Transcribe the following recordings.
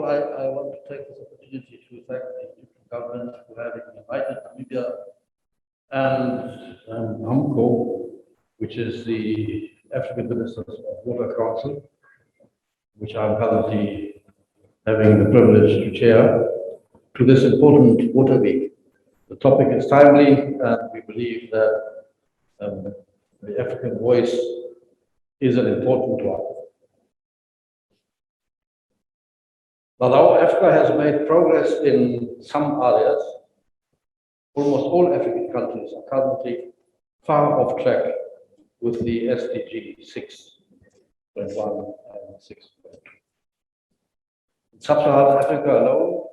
I want to take this opportunity to thank the government for having invited Namibia and AMCOW, which is the African Ministers of Water Council, which I'm currently having the privilege to chair, to this important Water Week. The topic is timely, and we believe that the African voice is an important one. Although Africa has made progress in some areas, almost all African countries are currently far off track with the SDGs 6.1 and 6.2. In sub-Saharan Africa alone,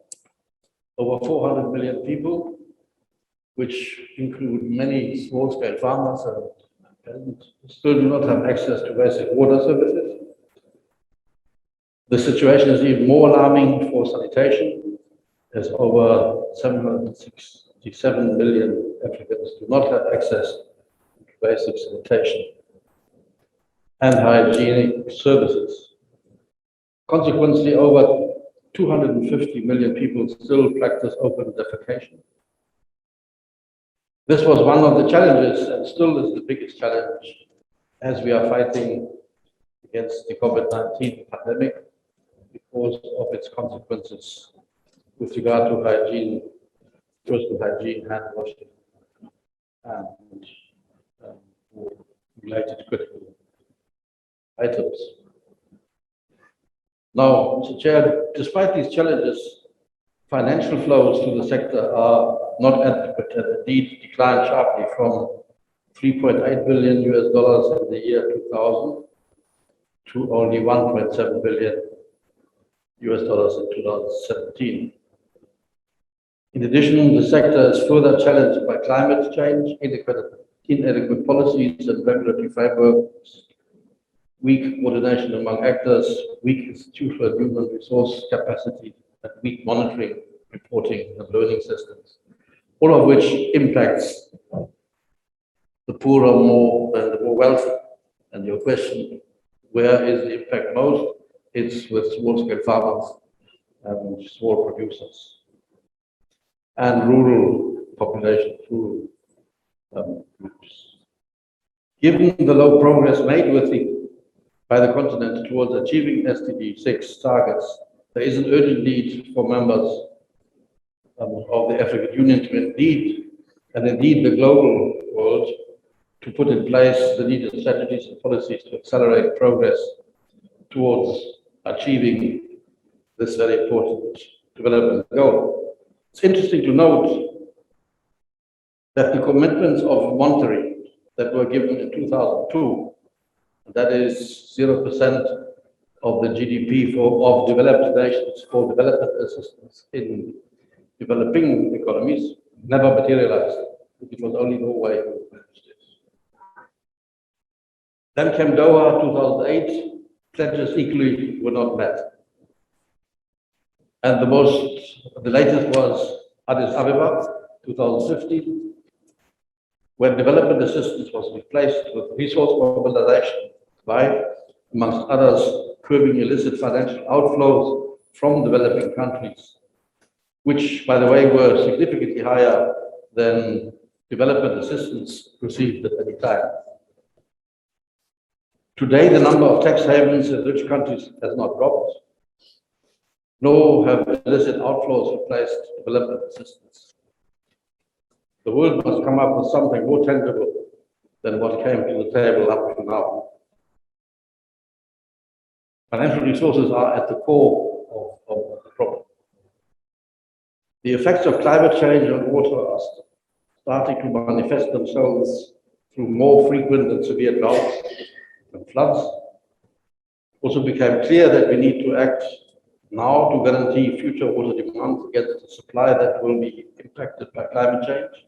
over 400 million people, which include many small-scale farmers and still do not have access to basic water services. The situation is even more alarming for sanitation, as over 767 million Africans do not have access to basic sanitation and hygienic services. Consequently, over 250 million people still practice open defecation. This was one of the challenges, and still is the biggest challenge, as we are fighting against the COVID-19 pandemic because of its consequences with regard to hygiene, personal hygiene, hand washing, and related critical items. Now, Mr. Chair, despite these challenges, financial flows to the sector are not adequate and indeed declined sharply from $3.8 billion in the year 2000 to only $1.7 billion in 2017. In addition, the sector is further challenged by climate change, inadequate policies and regulatory frameworks, weak coordination among actors, weak institutional human resource capacity, and weak monitoring, reporting, and learning systems, all of which impacts the poorer more than the more wealthy. And your question, where is the impact most? It's with small-scale farmers and small producers and rural populations, rural groups. Given the low progress made by the continent towards achieving SDG 6 targets, there is an urgent need for members of the African Union to indeed the global world, to put in place the needed strategies and policies to accelerate progress towards achieving this very important development goal. It's interesting to note that the commitments of monetary that were given in 2002, that is 0% of the GDP of developed nations for development assistance in developing economies, never materialized. It was only Norway who managed it. Then came Doha 2008, pledges equally were not met. And the latest was Addis Ababa 2015, when development assistance was replaced with resource mobilization by, amongst others, curbing illicit financial outflows from developing countries, which, by the way, were significantly higher than development assistance received at any time. Today, the number of tax havens in rich countries has not dropped, nor have illicit outflows replaced development assistance. The world must come up with something more tangible than what came to the table up to now. Financial resources are at the core of the problem. The effects of climate change on water are starting to manifest themselves through more frequent and severe droughts and floods. Also became clear that we need to act now to guarantee future water demand against the supply that will be impacted by climate change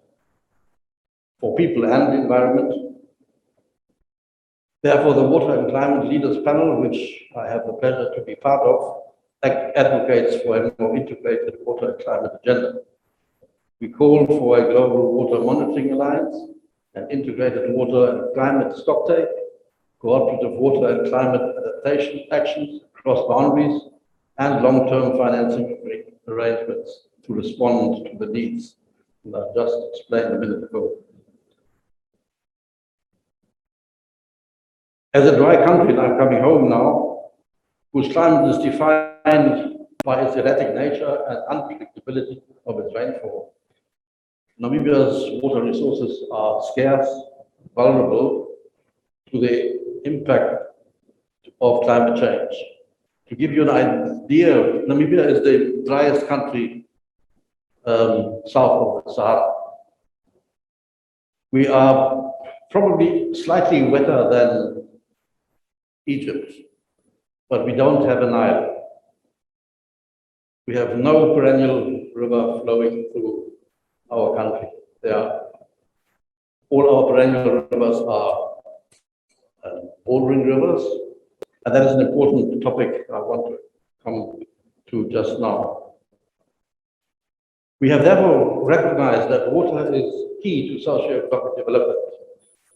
for people and the environment. Therefore, the Water and Climate Leaders Panel, which I have the pleasure to be part of, advocates for a more integrated water and climate agenda. We call for a global water monitoring alliance, an integrated water and climate stocktake, cooperative water and climate adaptation actions across boundaries, and long-term financing arrangements to respond to the needs that I just explained a minute ago. As a dry country, and I'm coming home now, whose climate is defined by its erratic nature and unpredictability of its rainfall, Namibia's water resources are scarce, vulnerable to the impact of climate change. To give you an idea, Namibia is the driest country south of the Sahara. We are probably slightly wetter than Egypt, but we don't have a Nile. We have no perennial river flowing through our country. All our perennial rivers are bordering rivers, and that is an important topic I want to come to just now. We have therefore recognized that water is key to socio-economic development.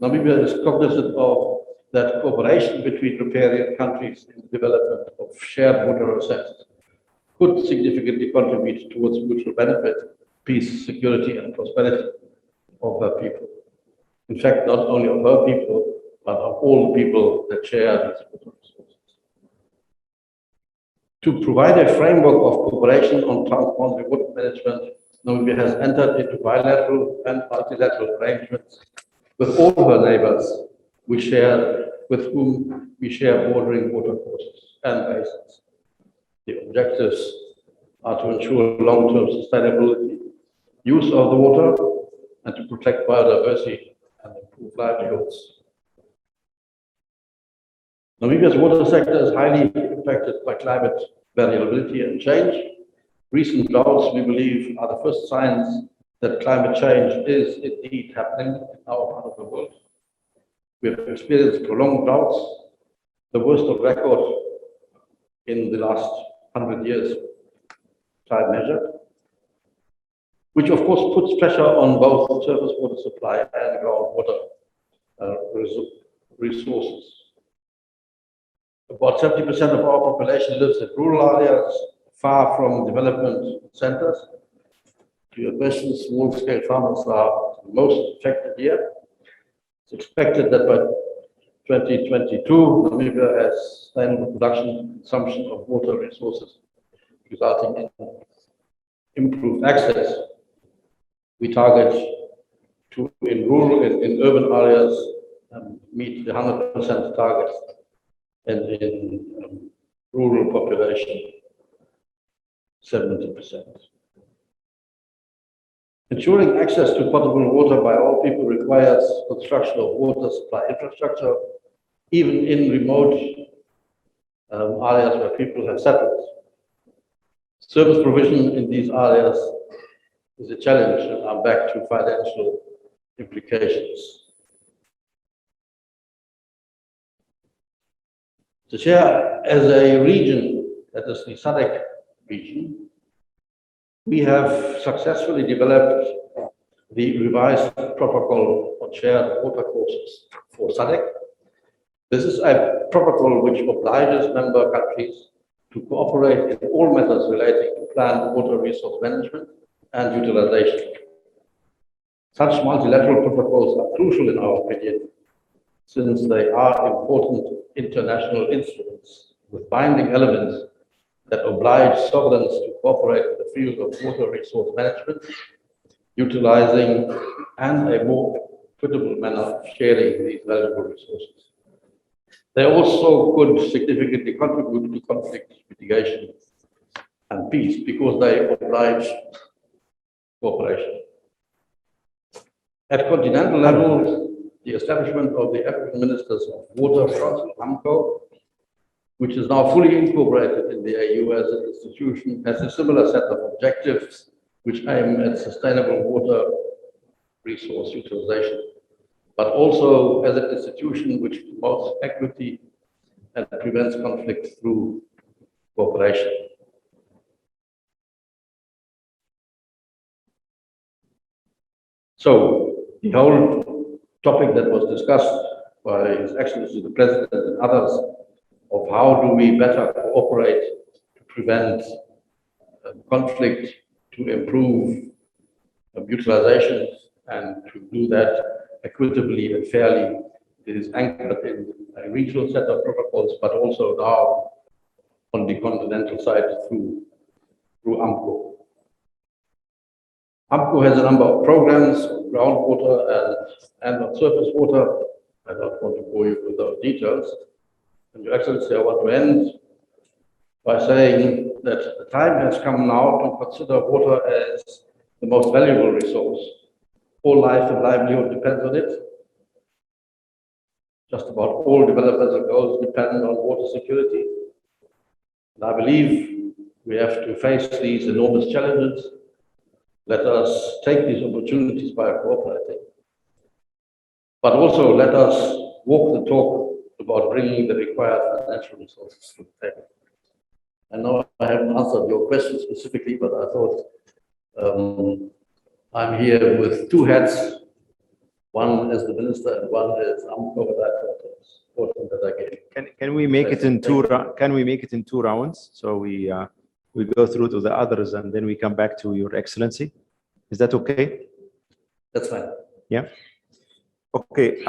Namibia is cognizant of that cooperation between riparian countries in the development of shared water assets could significantly contribute towards mutual benefit, peace, security, and prosperity of her people. In fact, not only of her people, but of all the people that share these water resources. To provide a framework of cooperation on transboundary water management, Namibia has entered into bilateral and multilateral arrangements with all her neighbors with whom we share bordering water courses and basins. The objectives are to ensure long-term sustainability, use of the water, and to protect biodiversity and improve livelihoods. Namibia's water sector is highly impacted by climate variability and change. Recent droughts, we believe, are the first signs that climate change is indeed happening in our part of the world. We have experienced prolonged droughts, the worst of record in the last 100 years, time measured, which of course puts pressure on both surface water supply and groundwater resources. About 70% of our population lives in rural areas, far from development centers. To your question, small-scale farmers are the most affected here. It's expected that by 2022, Namibia has sustainable production and consumption of water resources, resulting in improved access. We target to, in urban areas, meet the 100% target, and in rural population, 70%. Ensuring access to potable water by all people requires construction of water supply infrastructure, even in remote areas where people have settled. Service provision in these areas is a challenge, and I'm back to financial implications. To share as a region, that is the SADC region, we have successfully developed the revised protocol on shared water courses for SADC. This is a protocol which obliges member countries to cooperate in all matters relating to planned water resource management and utilization. Such multilateral protocols are crucial in our opinion, since they are important international instruments with binding elements that oblige sovereigns to cooperate in the field of water resource management, utilizing, and a more equitable manner of sharing these valuable resources. They also could significantly contribute to conflict mitigation and peace because they oblige cooperation. At continental level, the establishment of the African Ministers of Water Council, AMCOW, which is now fully incorporated in the AU as an institution, has a similar set of objectives which aim at sustainable water resource utilization, but also as an institution which promotes equity and prevents conflict through cooperation. So the whole topic that was discussed by His Excellency the President and others of how do we better cooperate to prevent conflict, to improve utilization, and to do that equitably and fairly. It is anchored in a regional set of protocols, but also now on the continental side through AMCOW. AMCOW has a number of programs on groundwater and on surface water. I don't want to bore you with those details. And Your Excellency, I want to end by saying that the time has come now to consider water as the most valuable resource. All life and livelihood depends on it. Just about all developmental goals depend on water security. And I believe we have to face these enormous challenges. Let us take these opportunities by cooperating. But also let us walk the talk about bringing the required financial resources to the table. I know I haven't answered your question specifically, but I thought I'm here with two hats, one as the minister and one as AMCOW, but I thought it's important that I gave. Can we make it in two rounds? So we go through to the others and then we come back to Your Excellency. Is that okay? That's fine. Yeah. Okay.